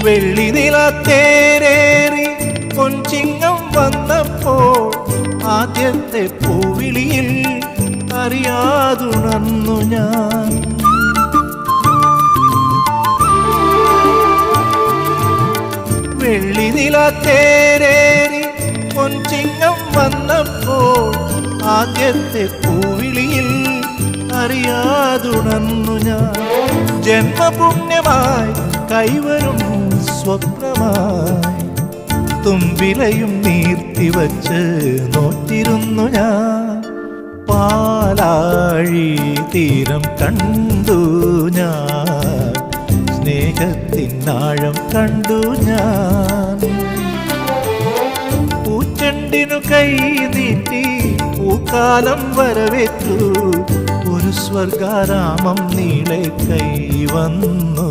വെള്ളിനില തേരേറി പൊൻചിങ്ങം വന്നപ്പോൾ ആദ്യത്തെ പൂവിളിയിൽ അറിയാതുണർന്നു ഞാൻ. വെള്ളിനില തേരേറി പൊൻചിങ്ങം വന്നപ്പോൾ ആദ്യത്തെ പൂവിളിയിൽ അറിയാതുണർന്നു ഞാൻ. ജന്മപുണ്യമായി കൈവരും സ്വപ്നമായി തുമ്പിലയും നീർത്തിവച്ച് നോറ്റിരുന്നു ഞാൻ. പാലാഴി തീരം കണ്ടു ഞാൻ, സ്നേഹത്തിനാഴം കണ്ടു ഞാൻ. പൂച്ചെണ്ടിനു കൈ നീട്ടി പൂക്കാലം വരവേറ്റു, ഒരു സ്വർഗാരാമം നീളെ കൈ വന്നു.